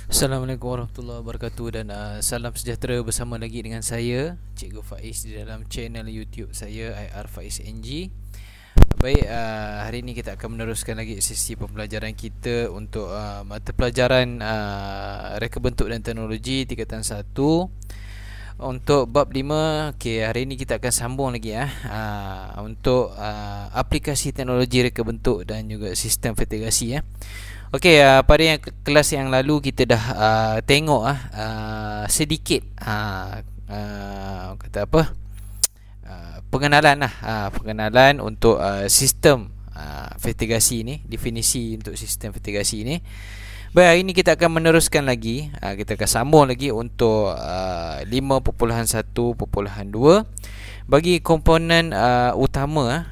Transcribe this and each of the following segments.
Assalamualaikum warahmatullahi wabarakatuh dan salam sejahtera bersama lagi dengan saya Cikgu Faiz di dalam channel YouTube saya IR Faiz NG. Baik, hari ini kita akan meneruskan lagi sesi pembelajaran kita untuk mata pelajaran reka bentuk dan teknologi tingkatan 1 untuk bab 5. Okey, hari ini kita akan sambung lagi untuk aplikasi teknologi reka bentuk dan juga sistem vertigasi Okey, pada kelas yang lalu kita dah tengok sedikit kata apa? Pengenalan untuk sistem vertigasi ni, definisi untuk sistem vertigasi ni. Baik, hari ini kita akan meneruskan lagi, kita akan sambung lagi untuk 5.1.2 bagi komponen utama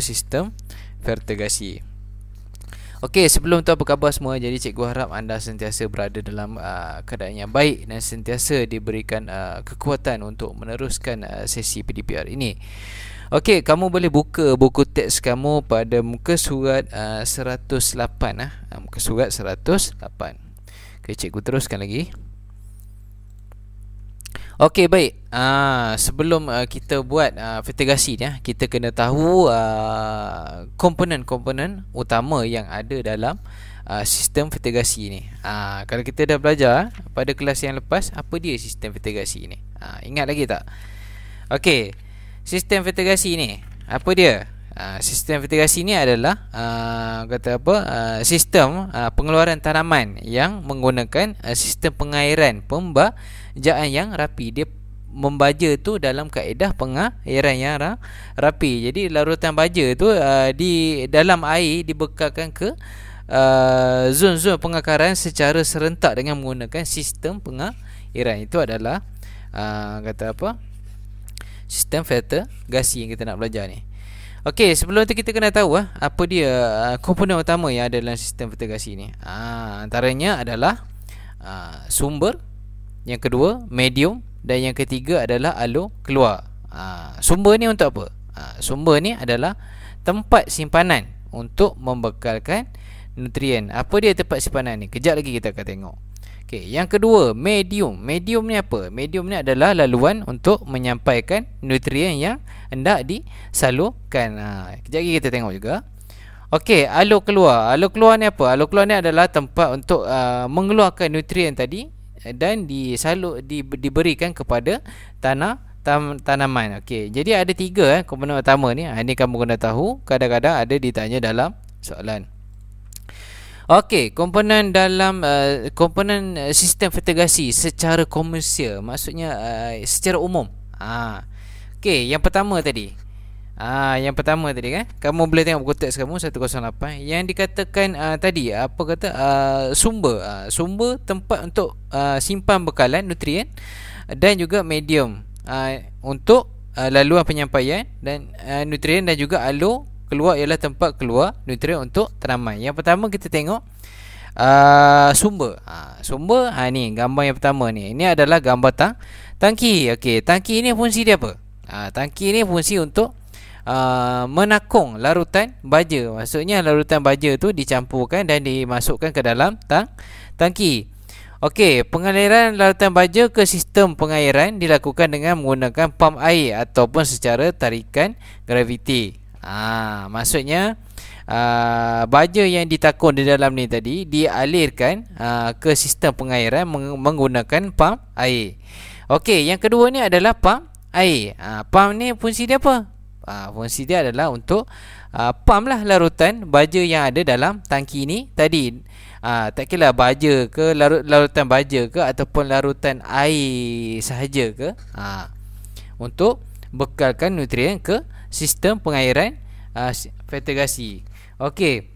sistem vertigasi. Okey, sebelum tu apa khabar semua? Jadi cikgu harap anda sentiasa berada dalam keadaan yang baik dan sentiasa diberikan kekuatan untuk meneruskan sesi PDPR ini. Okey, kamu boleh buka buku teks kamu pada muka surat 108 muka surat 108. Okey, cikgu teruskan lagi. Okey, baik. Sebelum kita buat vertigasi ni, kita kena tahu komponen-komponen utama yang ada dalam sistem vertigasi ni. Kalau kita dah belajar pada kelas yang lepas, apa dia sistem vertigasi ni? Ingat lagi tak? Okey, sistem vertigasi ni apa dia? Sistem vertigasi ni adalah sistem pengeluaran tanaman yang menggunakan sistem pengairan pembajaan yang rapi. Dia membaja tu dalam kaedah pengairan yang rapi. Jadi larutan baja tu di dalam air dibekalkan ke zon-zon pengakaran secara serentak dengan menggunakan sistem pengairan. Itu adalah sistem vertigasi yang kita nak belajar ni. Okey, sebelum tu kita kena tahu apa dia komponen utama yang ada dalam sistem vertigasi ni. Antaranya adalah sumber, yang kedua medium, dan yang ketiga adalah alur keluar. Sumber ni untuk apa? Sumber ni adalah tempat simpanan untuk membekalkan nutrien. Apa dia tempat simpanan ni? Kejap lagi kita akan tengok. Okey, yang kedua, medium. Medium ni apa? Medium ni adalah laluan untuk menyampaikan nutrien yang hendak disalurkan. Kejap lagi kita tengok juga. Okey, alur keluar. Alur keluar ni apa? Alur keluar ni adalah tempat untuk mengeluarkan nutrien tadi dan diberikan kepada tanaman. Okey, jadi ada 3 komponen utama ni. Ini kamu kena tahu, kadang-kadang ada ditanya dalam soalan. Okey, komponen dalam komponen sistem vertigasi secara komersial, maksudnya secara umum. Okey, yang pertama tadi kan, kamu boleh tengok buku teks kamu 108 yang dikatakan tadi sumber. Sumber tempat untuk simpan bekalan nutrien dan juga medium untuk laluan penyampaian dan nutrien, dan juga alur keluar ialah tempat keluar nutrien untuk tanaman. Yang pertama kita tengok sumber. Sumber ni gambar yang pertama ni. Ini adalah gambar tangki. Okey, tangki ni fungsi dia apa? Tangki ni fungsi untuk menakung larutan baja. Maksudnya larutan baja tu dicampurkan dan dimasukkan ke dalam tangki. Okey, pengaliran larutan baja ke sistem pengairan dilakukan dengan menggunakan pam air ataupun secara tarikan graviti. Maksudnya baja yang ditakung di dalam ni tadi dialirkan ke sistem pengairan menggunakan pam air. Okey, yang kedua ni adalah pam air. Pam ni fungsi dia apa? Fungsi dia adalah untuk pam lah larutan baja yang ada dalam tangki ni tadi. Tak kira baja ke larutan baja ke ataupun larutan air sahaja ke, untuk bekalkan nutrien ke sistem pengairan vertigasi. Okey,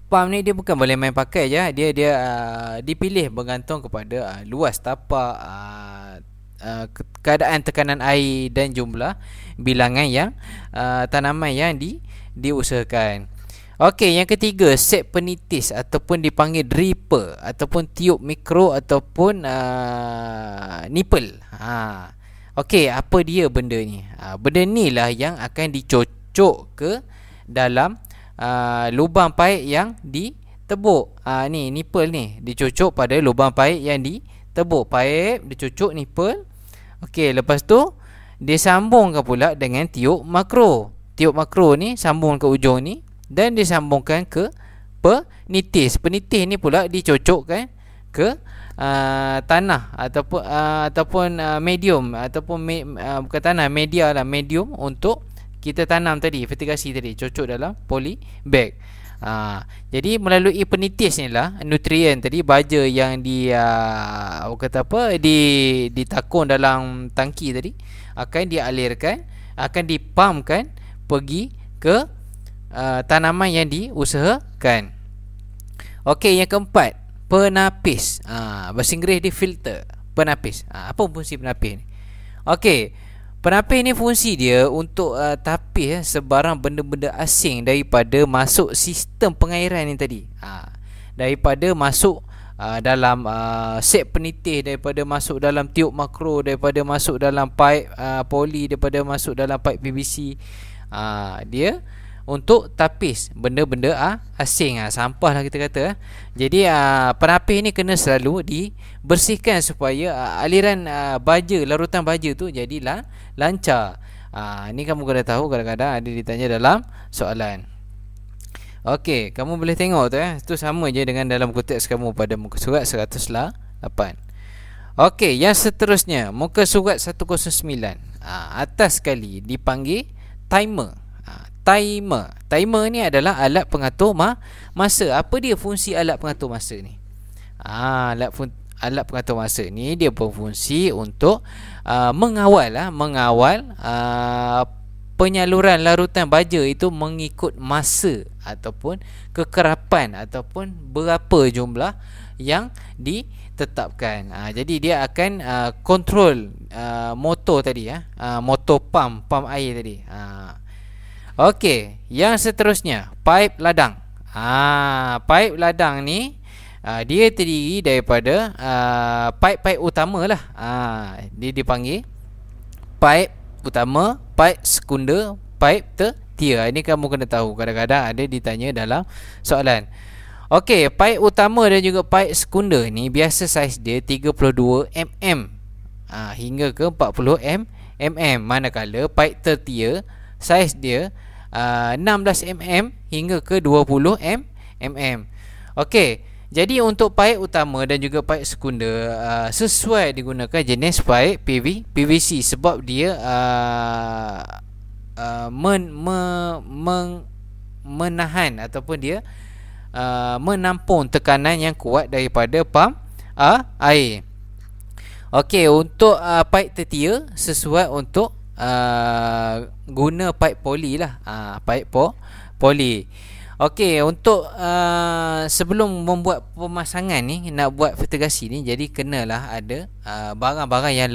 pam ni dia bukan boleh main pakai je. Dia dipilih bergantung kepada luas tapak, keadaan tekanan air dan jumlah bilangan yang tanaman yang diusahakan. Okey, yang ketiga, set penitis ataupun dipanggil dripper ataupun tiup mikro ataupun nipple. Okey, apa dia benda ni? Benda ni lah yang akan dicocok ke dalam lubang paip yang tebuk. Ni nipple ni dicucuk pada lubang paip yang ditebuk. Paip dicucuk nipple. Okey, lepas tu disambungkan pula dengan tiup makro. Tiup makro ni sambung ke ujung ni dan disambungkan ke penitis. Penitis ni pula dicocokkan ke tanah ataupun medium ataupun bukan tanah, media lah, medium untuk kita tanam tadi, fertigasi tadi, cocok dalam poly bag. Jadi melalui penitis ni lah nutrien tadi, baja yang ditakung dalam tangki tadi akan dialirkan, akan dipumpkan pergi ke tanaman yang diusahakan. Okey, yang keempat, penapis. Bahasa Inggeris dia filter. Penapis. Apa fungsi penapis ni? Okey, penapis ni fungsi dia untuk tapis sebarang benda-benda asing daripada masuk sistem pengairan ni tadi. Daripada masuk dalam set penitis, daripada masuk dalam tiup makro, daripada masuk dalam paip poli, daripada masuk dalam paip PVC. Dia untuk tapis benda-benda asing, sampah lah kita kata. Jadi penapis ni kena selalu dibersihkan supaya aliran baja, larutan baja tu jadilah lancar. Ni kamu kena tahu, kadang-kadang ada ditanya dalam soalan. Okey, kamu boleh tengok tu itu sama je dengan dalam muka teks kamu pada muka surat 108. Okey, yang seterusnya muka surat 109. Atas sekali dipanggil timer. Timer ni adalah alat pengatur masa. Apa dia fungsi alat pengatur masa ni? Alat pengatur masa ni dia berfungsi untuk mengawal penyaluran larutan baja itu mengikut masa ataupun kekerapan ataupun berapa jumlah yang ditetapkan. Jadi dia akan kontrol motor tadi, motor pump air tadi. Okey, yang seterusnya paip ladang. Paip ladang ni dia terdiri daripada paip-paip utama lah. Dia dipanggil paip utama, paip sekunder, paip tertier. Ini kamu kena tahu, kadang-kadang ada ditanya dalam soalan. Okey, paip utama dan juga paip sekunder ni biasa saiz dia 32 mm hingga ke 40 mm. Manakala paip tertier saiz dia 16 mm hingga ke 20 mm. Okey, jadi untuk paip utama dan juga paip sekunder sesuai digunakan jenis paip PVC sebab dia menahan ataupun dia menampung tekanan yang kuat daripada pump air. Okey, untuk paip tertier sesuai untuk guna paip poli lah, paip poli. Okey, untuk sebelum membuat pemasangan ni, nak buat fertigasi ni, jadi kenalah ada barang-barang yang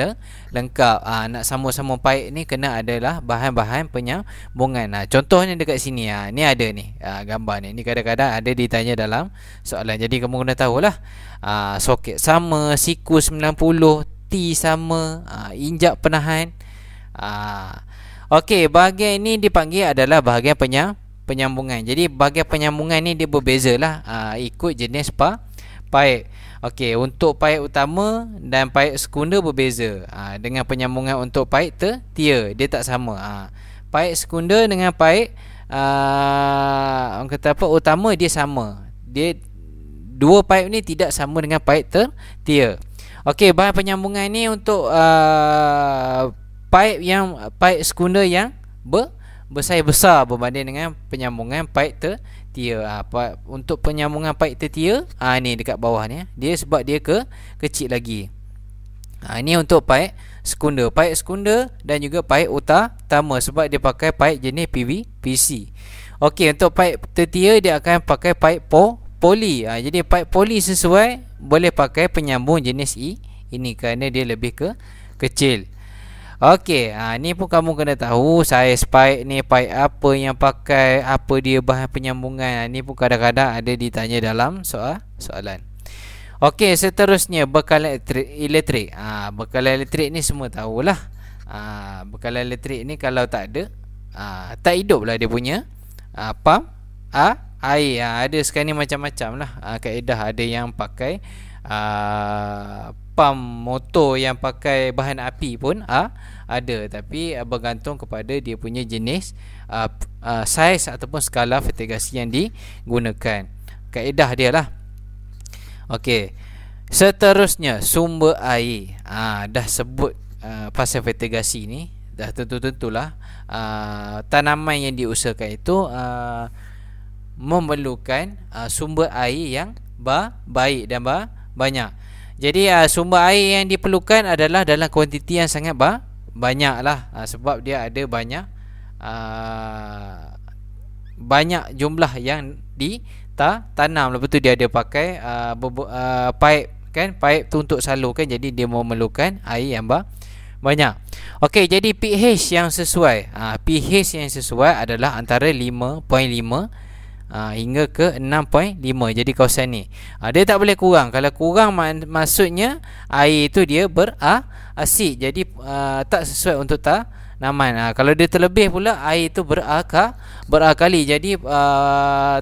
lengkap. Nak sama-sama paip ni kena adalah bahan-bahan penyambungan. Contohnya dekat sini, ni ada ni gambar ni. Ni kadang-kadang ada ditanya dalam soalan. Jadi kamu kena tahulah soket sama, siku 90, T sama, injak penahan. Okey, bahagian ini dipanggil adalah bahagian penyambungan. Jadi bahagian penyambungan ni dia berbeza lah ikut jenis paip. Okey, untuk paip utama dan paip sekunder berbeza. Dengan penyambungan untuk paip tertier dia tak sama. Paip sekunder dengan paip orang kata apa, utama dia sama. Dia dua paip ni tidak sama dengan paip tertier. Okey, bahan penyambungan ni untuk paip sekunder yang bersaiz besar berbanding dengan penyambungan paip tertier. Untuk penyambungan paip tertier, ni dekat bawah ni, dia sebab dia kecil lagi. Ini untuk paip sekunder. Paip sekunder dan juga paip utama sebab dia pakai paip jenis PVC. Okey, untuk paip tertier dia akan pakai paip poli. Jadi paip poli sesuai boleh pakai penyambung jenis ini kerana dia lebih kecil. Okey, ni pun kamu kena tahu saiz paip ni, paip apa yang pakai, apa dia bahan penyambungan. Ni pun kadang-kadang ada ditanya dalam soalan. Okey, seterusnya bekalan elektrik. Bekalan elektrik ni semua tahulah. Bekalan elektrik ni kalau tak ada, tak hidup lah dia punya pump air. Ada sekarang ni macam-macam lah kaedah. Ada yang pakai pam motor yang pakai bahan api pun ada. Tapi bergantung kepada dia punya jenis, saiz ataupun skala vertigasi yang digunakan. Kaedah dia lah. Okey. Seterusnya, sumber air. Dah sebut pasal vertigasi ni, dah tentu-tentulah tanaman yang diusahakan itu memerlukan sumber air yang baik dan banyak. Jadi sumber air yang diperlukan adalah dalam kuantiti yang sangat banyak lah, sebab dia ada banyak jumlah yang ditanam. Lepas tu dia ada pakai pipe kan, pipe tu untuk salurkan, jadi dia memerlukan air yang banyak. Okey, jadi pH yang sesuai, pH yang sesuai adalah antara 5.5 hingga ke 6.5. Jadi kawasan ni dia tak boleh kurang. Kalau kurang maksudnya air itu dia berasid, jadi tak sesuai untuk tanaman. Kalau dia terlebih pula, air itu berakali, jadi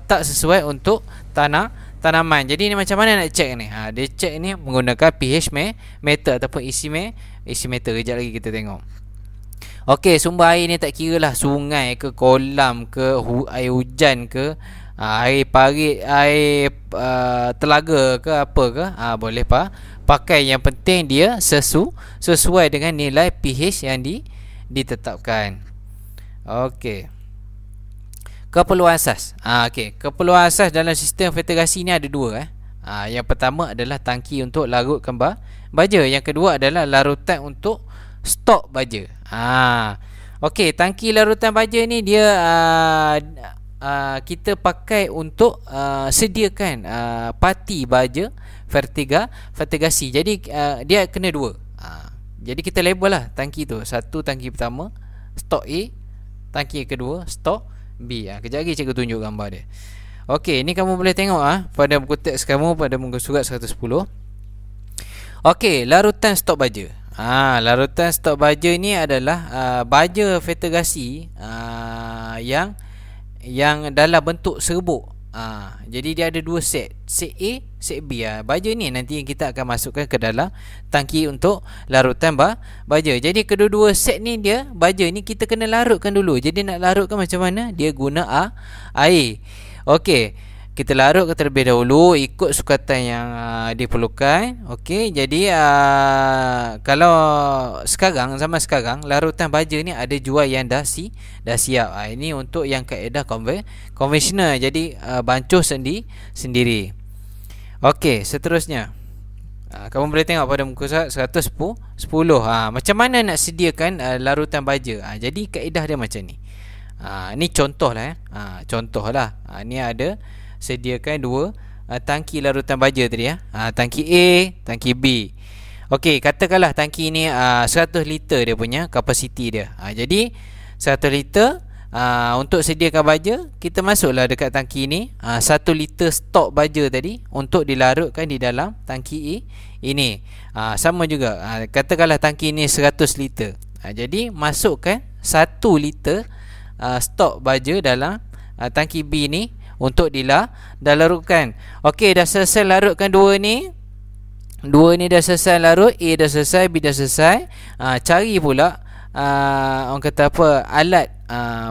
tak sesuai untuk tanaman. Jadi ni macam mana nak cek ni? Dia cek ni menggunakan pH meter ataupun isi meter. Kejap lagi kita tengok. Okey, sumber air ni tak kira lah sungai ke, kolam ke, air hujan ke, air parit, air telaga ke, apa ke, boleh pakai. Yang penting dia sesuai dengan nilai pH yang ditetapkan. Okey. Keperluan asas. Okey, keperluan asas dalam sistem vertigasi ni ada dua. Yang pertama adalah tangki untuk larutkan baja. Yang kedua adalah larutan untuk stok baja. Okey, tangki larutan baja ni dia kita pakai untuk sediakan parti baja vertigasi. Jadi dia kena dua. Jadi kita label lah tangki tu. Satu, tangki pertama stok A, tangki kedua stok B. Kejap lagi cikgu tunjuk gambar dia. Okey, ni kamu boleh tengok pada buku teks kamu pada muka surat 110. Okey, larutan stok baja. Larutan stok baja ni adalah baja vertigasi yang dalam bentuk serbuk. Jadi dia ada dua set, set A, set B. Baja ni nanti yang kita akan masukkan ke dalam tangki untuk larutan baja. Jadi kedua-dua set ni, dia baja ni kita kena larutkan dulu. Jadi nak larutkan macam mana? Dia guna air. Okey, kita larutkan terlebih dahulu ikut sukatan yang diperlukan. Okey, jadi kalau zaman sekarang larutan baja ni ada jual yang dah siap. Ini untuk yang kaedah konvensional. Jadi bancuh sendiri. Okey, seterusnya kamu boleh tengok pada muka surat 110. Macam mana nak sediakan larutan baja? Jadi kaedah dia macam ni. Ni contoh lah. Contoh lah. Ni ada sediakan dua tangki larutan baja tadi. Tangki A, tangki B. Okey, katakanlah tangki ni 100 liter dia punya kapasiti dia. Jadi 100 liter untuk sediakan baja, kita masuklah dekat tangki ni 1 liter stok baja tadi untuk dilarutkan di dalam tangki A ini. Sama juga, katakanlah tangki ni 100 liter. Jadi masukkan 1 liter stok baja dalam tangki B ni untuk dilarutkan. Okey, dah selesai larutkan dua ni dah selesai larut. A dah selesai, B dah selesai. Cari pula orang kata apa, alat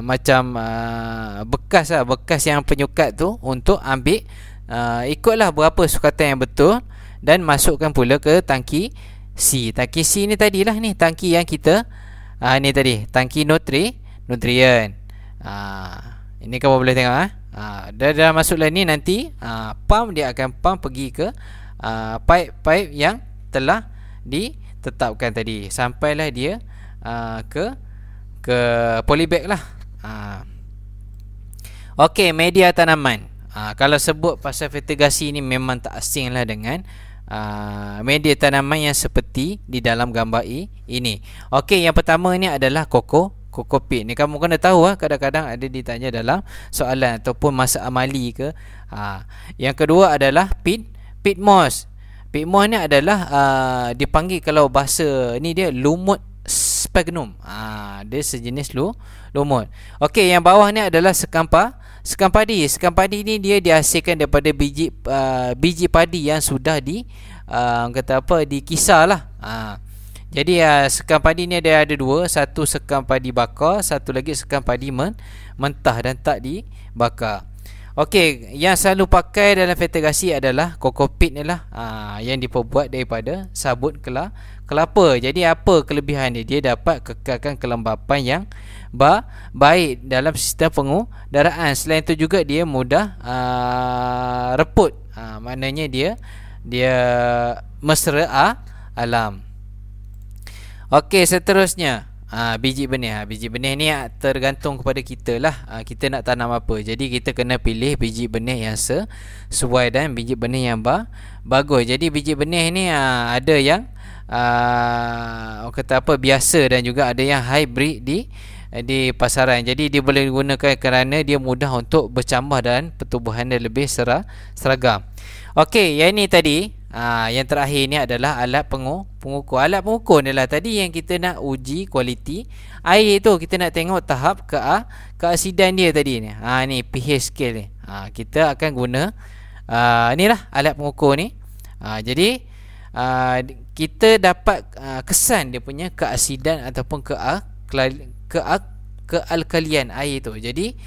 macam bekas yang penyukat tu untuk ambil ikutlah berapa sukatan yang betul, dan masukkan pula ke tangki C. Tangki C ni tadilah ni tangki yang kita ni tadi, tangki nutrien. Ini kamu boleh tengok. Dah masuklah ni, nanti pump dia akan pump pergi ke pipe yang telah ditetapkan tadi, sampailah dia ke polybag lah. Okey, media tanaman. Kalau sebut pasal vertigasi ni memang tak asing lah dengan media tanaman yang seperti di dalam gambar ini. Okey, yang pertama ni adalah kokopit. Ni kamu kena tahu kadang-kadang ada ditanya dalam soalan ataupun masa amali ke. Yang kedua adalah pit moss. Pit moss ni adalah dipanggil, kalau bahasa ni dia lumut sphagnum. Dia sejenis lumut. Okey, yang bawah ni adalah Sekam padi ni dia dihasilkan daripada biji padi yang sudah kata apa, dikisar lah. Jadi sekam padi ni ada dua. Satu sekam padi bakar, satu lagi sekam padi mentah dan tak dibakar. Okey, yang selalu pakai dalam fertigasi adalah kokopit ni lah, yang diperbuat daripada sabut kelapa. Jadi apa kelebihan dia? Dia dapat kekalkan kelembapan yang baik dalam sistem pengudaraan. Selain itu juga dia mudah reput. Maknanya dia mesra alam. Okey, seterusnya biji benih. Biji benih ni tergantung kepada kita lah, kita nak tanam apa. Jadi kita kena pilih biji benih yang sesuai dan biji benih yang bagus. Jadi biji benih ni ada yang kata apa, biasa, dan juga ada yang hybrid di pasaran. Jadi dia boleh digunakan kerana dia mudah untuk bercambah dan pertumbuhan dia lebih seragam. Okey, yang ini tadi yang terakhir ni adalah alat pengukur. Alat pengukur ni lah tadi yang kita nak uji kualiti air tu. Kita nak tengok tahap keasidan dia tadi ni. Ni pH scale ni. Kita akan guna ni lah alat pengukur ni. Jadi kita dapat kesan dia punya keasidan ataupun kealkalian air tu. Jadi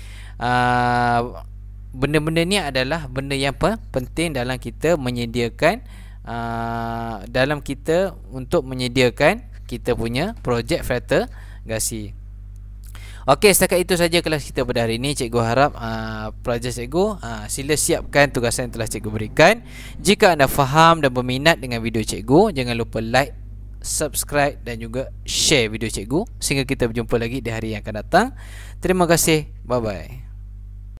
benda-benda ni adalah benda yang penting dalam kita menyediakan untuk menyediakan kita punya projek fertigasi. Okey, setakat itu saja kelas kita pada hari ini. Cikgu harap pelajar cikgu sila siapkan tugasan yang telah cikgu berikan. Jika anda faham dan berminat dengan video cikgu, jangan lupa like, subscribe dan juga share video cikgu. Sehingga kita berjumpa lagi di hari yang akan datang. Terima kasih. Bye bye.